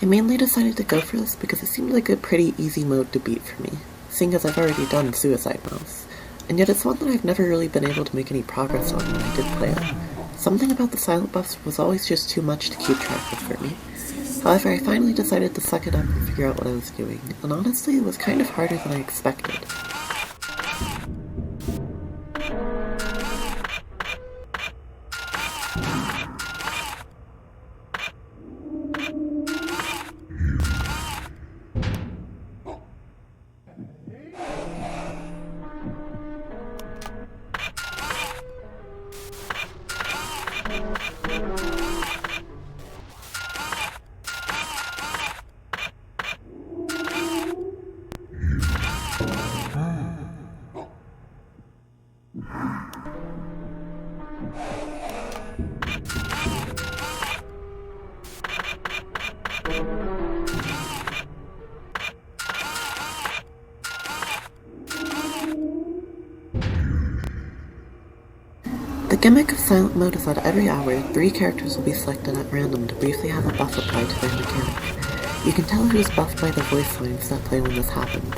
I mainly decided to go for this because it seemed like a pretty easy mode to beat for me, seeing as I've already done Suicide Mouse, and yet it's one that I've never really been able to make any progress on when I did play it. Something about the silent buffs was always just too much to keep track of for me. However, I finally decided to suck it up and figure out what I was doing, and honestly, it was kind of harder than I expected. The gimmick of silent mode is that every hour, 3 characters will be selected at random to briefly have a buff applied to their mechanic. You can tell who's buffed by the voice lines that play when this happens.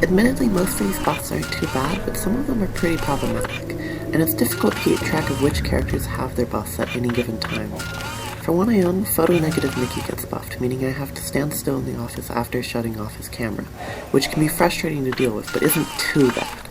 Admittedly, most of these buffs aren't too bad, but some of them are pretty problematic, and it's difficult to keep track of which characters have their buffs at any given time. For one I own, photo-negative Mickey gets buffed, meaning I have to stand still in the office after shutting off his camera, which can be frustrating to deal with, but isn't too bad.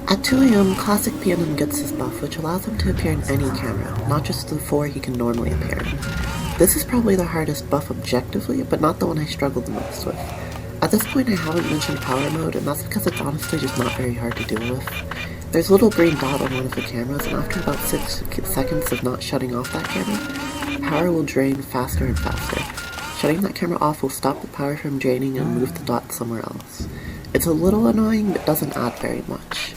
At 2 AM, Classic PNM gets his buff, which allows him to appear in any camera, not just the 4 he can normally appear in. This is probably the hardest buff objectively, but not the one I struggled the most with. At this point I haven't mentioned power mode, and that's because it's honestly just not very hard to deal with. There's a little green dot on one of the cameras, and after about 6 seconds of not shutting off that camera, power will drain faster and faster. Shutting that camera off will stop the power from draining and move the dot somewhere else. It's a little annoying, but doesn't add very much.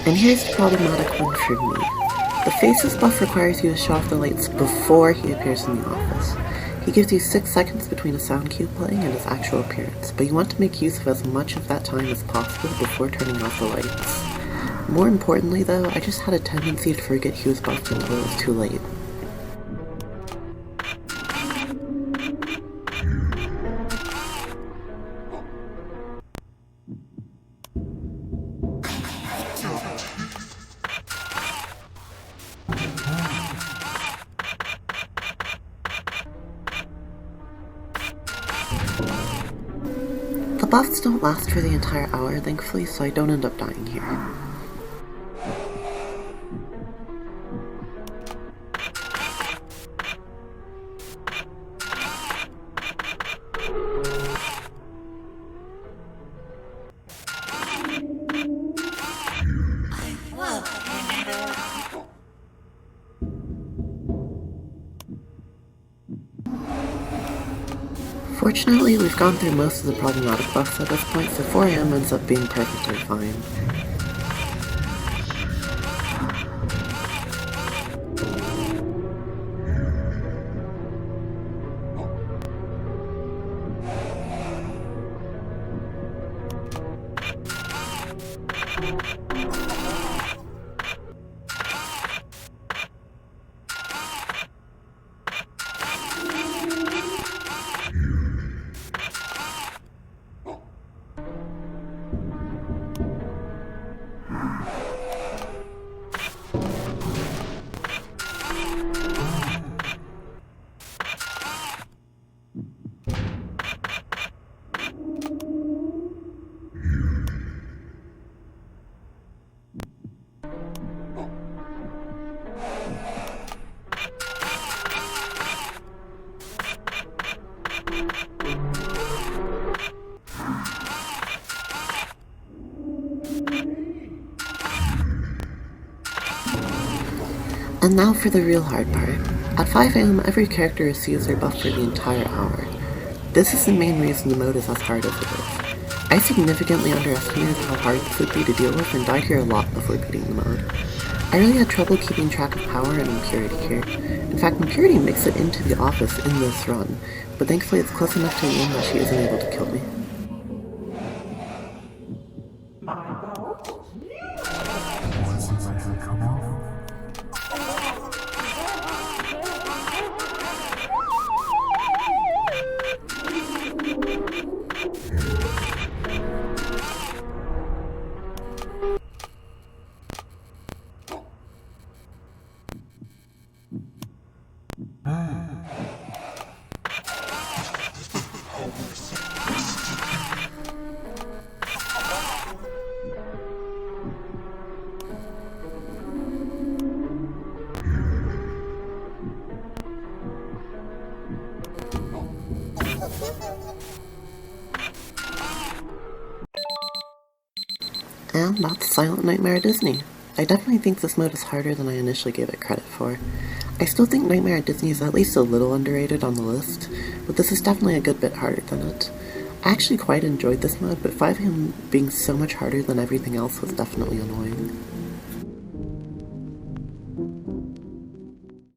And here's the problematic one for me. The Faces buff requires you to show off the lights before he appears in the office. He gives you 6 seconds between a sound cue playing and his actual appearance, but you want to make use of as much of that time as possible before turning off the lights. More importantly though, I just had a tendency to forget he was buffed until it was too late. The buffs don't last for the entire hour, thankfully, so I don't end up dying here. Fortunately, we've gone through most of the problematic buffs at this point, so 4 AM ends up being perfectly fine. And now for the real hard part. At 5 AM, every character receives their buff for the entire hour. This is the main reason the mode is as hard as it is. I significantly underestimated how hard this would be to deal with and died here a lot before beating the mode. I really had trouble keeping track of power and impurity here. In fact, impurity makes it into the office in this run, but thankfully it's close enough to the end that she isn't able to kill me. And that's Silent Nightmare at Disney. I definitely think this mode is harder than I initially gave it credit for. I still think Nightmare at Disney is at least a little underrated on the list, but this is definitely a good bit harder than it. I actually quite enjoyed this mode, but 5AM being so much harder than everything else was definitely annoying.